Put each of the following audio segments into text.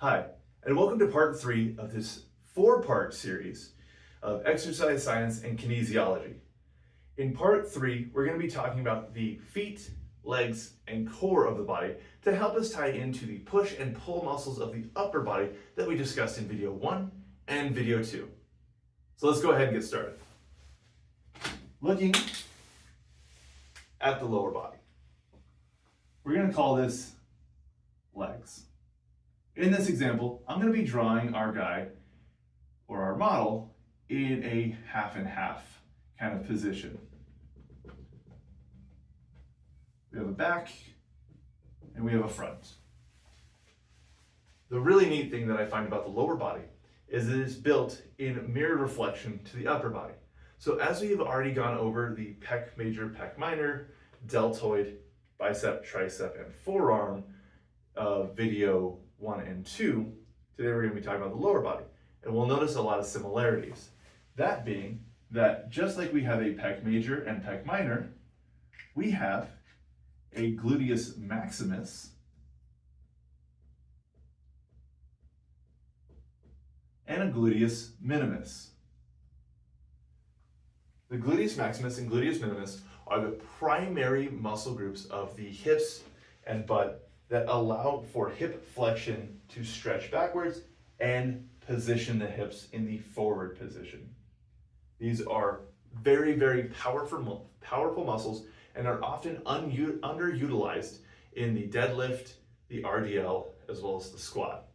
Hi, and welcome to part 3 of this 4-part series of exercise science and kinesiology. In part 3, we're going to be talking about the feet, legs, and core of the body to help us tie into the push and pull muscles of the upper body that we discussed in video 1 and video 2. So let's go ahead and get started. Looking at the lower body, we're going to call this legs. In this example, I'm going to be drawing our guy or our model in a half and half kind of position. We have a back and we have a front. The really neat thing that I find about the lower body is that it's built in mirror reflection to the upper body. So as we have already gone over the pec major, pec minor, deltoid, bicep, tricep, and forearm video 1 and 2, today we're going to be talking about the lower body. And we'll notice a lot of similarities. That being that just like we have a pec major and pec minor, we have a gluteus maximus and a gluteus minimus. The gluteus maximus and gluteus minimus are the primary muscle groups of the hips and butt that allow for hip flexion to stretch backwards and position the hips in the forward position. These are very, very powerful muscles and are often underutilized in the deadlift, the RDL, as well as the squat.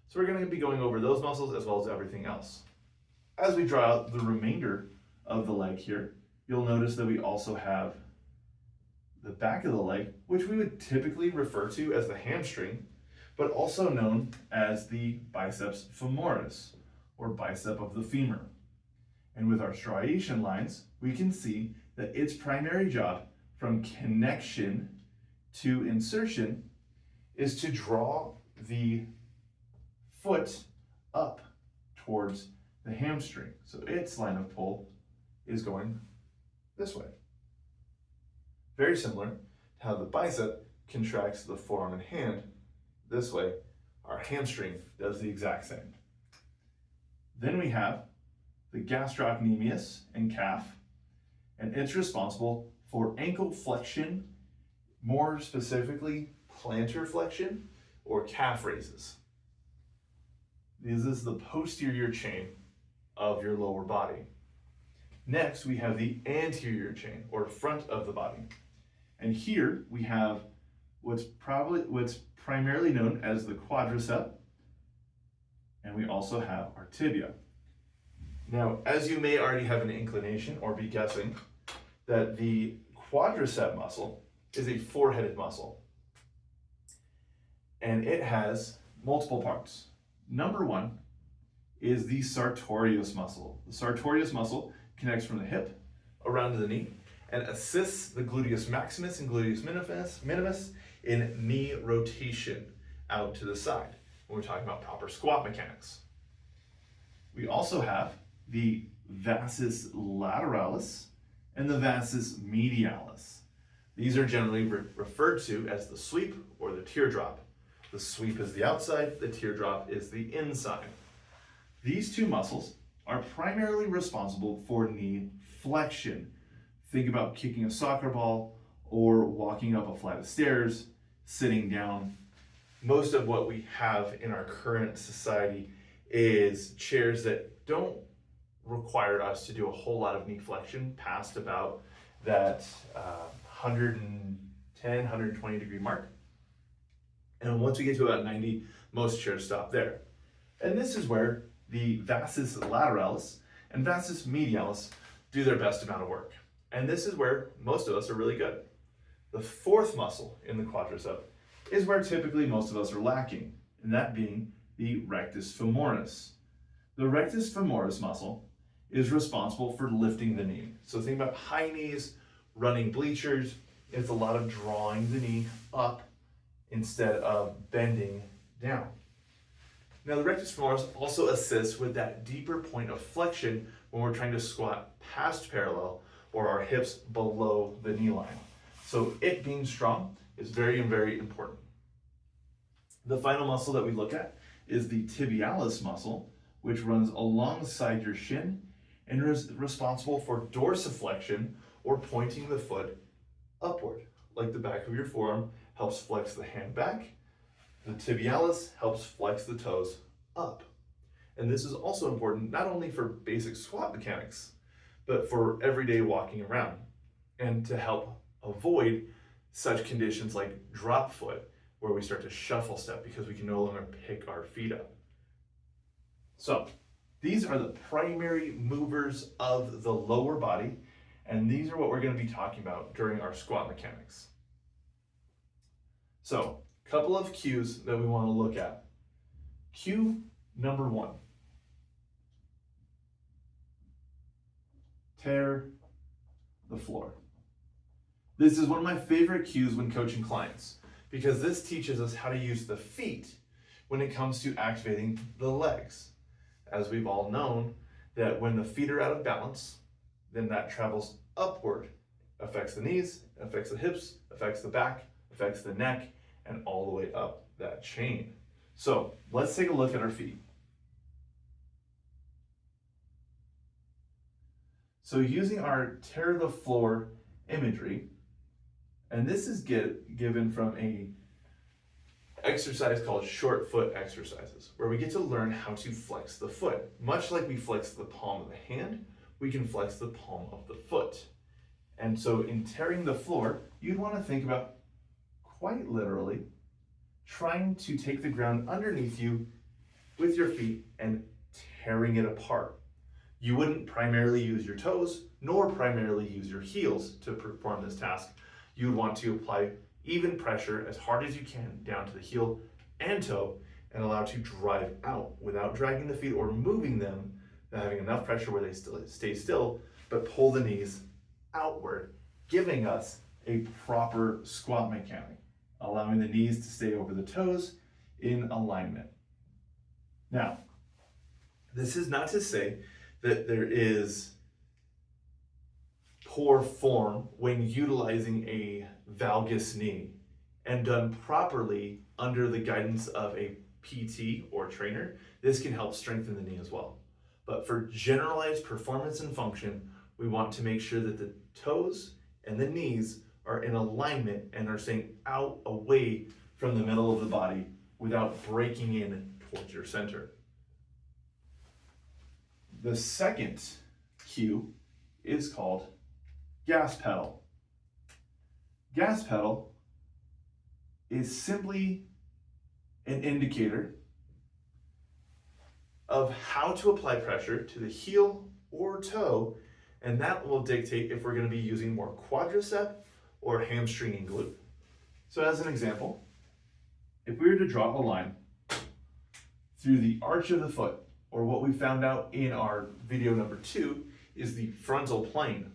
So we're going to be going over those muscles as well as everything else. As we draw out the remainder of the leg here, you'll notice that we also have the back of the leg, which we would typically refer to as the hamstring, but also known as the biceps femoris, or bicep of the femur. And with our striation lines, we can see that its primary job from connection to insertion is to draw the foot up towards the hamstring. So its line of pull is going this way. Very similar to how the bicep contracts the forearm and hand this way, our hamstring does the exact same. Then we have the gastrocnemius and calf, and it's responsible for ankle flexion, more specifically plantar flexion or calf raises. This is the posterior chain of your lower body. Next, we have the anterior chain or front of the body. And here we have what's primarily known as the quadricep, and we also have our tibia. Now, as you may already have an inclination or be guessing, that the quadricep muscle is a four-headed muscle, and it has multiple parts. Number 1 is the sartorius muscle. The sartorius muscle connects from the hip around to the knee and assists the gluteus maximus and gluteus minimus in knee rotation out to the side when we're talking about proper squat mechanics. We also have the vastus lateralis and the vastus medialis. These are generally referred to as the sweep or the teardrop. The sweep is the outside, the teardrop is the inside. These two muscles are primarily responsible for knee flexion. Think about kicking a soccer ball or walking up a flight of stairs, sitting down. Most of what we have in our current society is chairs that don't require us to do a whole lot of knee flexion past about that 110, 120 degree mark. And once we get to about 90, most chairs stop there. And this is where the vastus lateralis and vastus medialis do their best amount of work. And this is where most of us are really good. The fourth muscle in the quadricep is where typically most of us are lacking, and that being the rectus femoris. The rectus femoris muscle is responsible for lifting the knee. So think about high knees, running bleachers. It's a lot of drawing the knee up instead of bending down. Now the rectus femoris also assists with that deeper point of flexion when we're trying to squat past parallel or our hips below the knee line. So it being strong is very, very important. The final muscle that we look at is the tibialis muscle, which runs alongside your shin and is responsible for dorsiflexion, or pointing the foot upward. Like the back of your forearm helps flex the hand back, the tibialis helps flex the toes up. And this is also important not only for basic squat mechanics, but for everyday walking around, and to help avoid such conditions like drop foot, where we start to shuffle step because we can no longer pick our feet up. So these are the primary movers of the lower body, and these are what we're going to be talking about during our squat mechanics. So a couple of cues that we want to look at. Cue number 1. Tear the floor. This is one of my favorite cues when coaching clients, because this teaches us how to use the feet when it comes to activating the legs. As we've all known, that when the feet are out of balance, then that travels upward, affects the knees, affects the hips, affects the back, affects the neck, and all the way up that chain. So let's take a look at our feet. So using our tear the floor imagery, and this is given from a exercise called short foot exercises, where we get to learn how to flex the foot. Much like we flex the palm of the hand, we can flex the palm of the foot. And so in tearing the floor, you'd want to think about, quite literally, trying to take the ground underneath you with your feet and tearing it apart. You wouldn't primarily use your toes, nor primarily use your heels to perform this task. You would want to apply even pressure as hard as you can down to the heel and toe, and allow to drive out without dragging the feet or moving them, having enough pressure where they stay still, but pull the knees outward, giving us a proper squat mechanic, allowing the knees to stay over the toes in alignment. Now, this is not to say that there is poor form when utilizing a valgus knee, and done properly under the guidance of a PT or trainer, this can help strengthen the knee as well. But for generalized performance and function, we want to make sure that the toes and the knees are in alignment and are staying out away from the middle of the body without breaking in towards your center. The second cue is called gas pedal. Gas pedal is simply an indicator of how to apply pressure to the heel or toe, and that will dictate if we're going to be using more quadricep or hamstring and glute. So as an example, if we were to draw a line through the arch of the foot, or what we found out in our video number 2 is the frontal plane,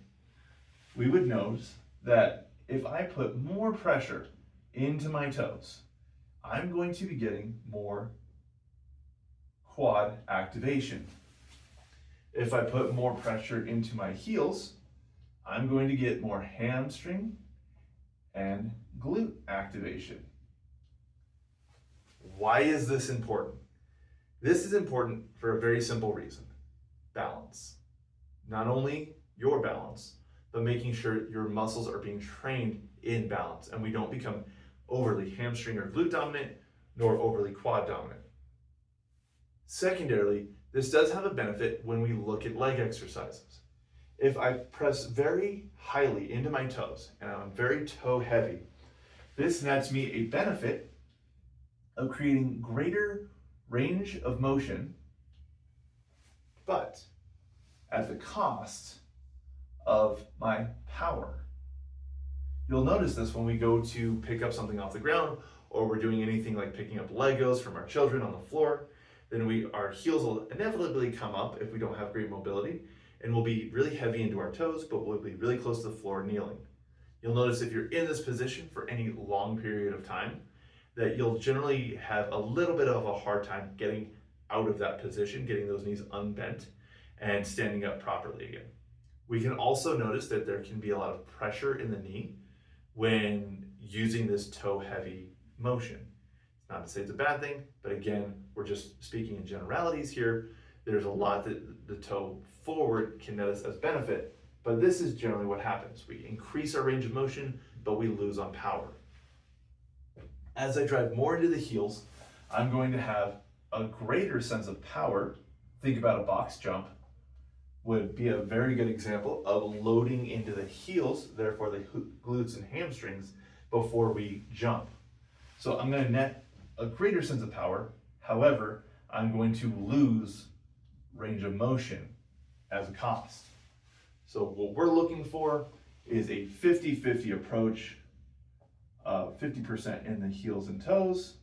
we would notice that if I put more pressure into my toes, I'm going to be getting more quad activation. If I put more pressure into my heels, I'm going to get more hamstring and glute activation. Why is this important? This is important for a very simple reason: balance. Not only your balance, but making sure your muscles are being trained in balance and we don't become overly hamstring or glute dominant, nor overly quad dominant. Secondarily, this does have a benefit when we look at leg exercises. If I press very highly into my toes and I'm very toe heavy, this nets me a benefit of creating greater range of motion, but at the cost of my power. You'll notice this when we go to pick up something off the ground, or we're doing anything like picking up Legos from our children on the floor, then our heels will inevitably come up if we don't have great mobility, and we'll be really heavy into our toes, but we'll be really close to the floor kneeling. You'll notice if you're in this position for any long period of time, that you'll generally have a little bit of a hard time getting out of that position, getting those knees unbent and standing up properly again. We can also notice that there can be a lot of pressure in the knee when using this toe heavy motion. Not to say it's a bad thing, but again, we're just speaking in generalities here. There's a lot that the toe forward can net us as benefit, but this is generally what happens. We increase our range of motion, but we lose on power. As I drive more into the heels, I'm going to have a greater sense of power. Think about a box jump would be a very good example of loading into the heels, therefore the glutes and hamstrings, before we jump. So I'm going to net a greater sense of power. However, I'm going to lose range of motion as a cost. So what we're looking for is a 50-50 approach, 50% in the heels and toes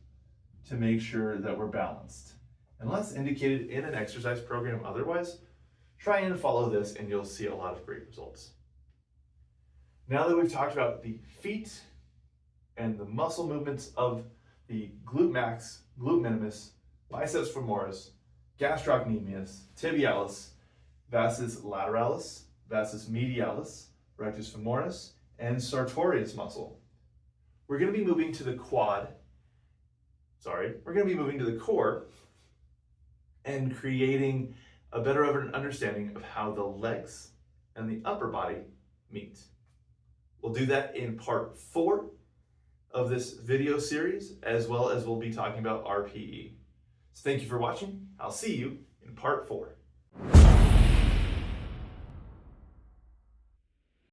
to make sure that we're balanced. Unless indicated in an exercise program otherwise, try and follow this and you'll see a lot of great results. Now that we've talked about the feet and the muscle movements of the glute max, glute minimus, biceps femoris, gastrocnemius, tibialis, vastus lateralis, vastus medialis, rectus femoris, and sartorius muscle. We're going to be moving to the core and creating a better understanding of how the legs and the upper body meet. We'll do that in part 4 of this video series, as well as we'll be talking about RPE. So thank you for watching. I'll see you in part 4.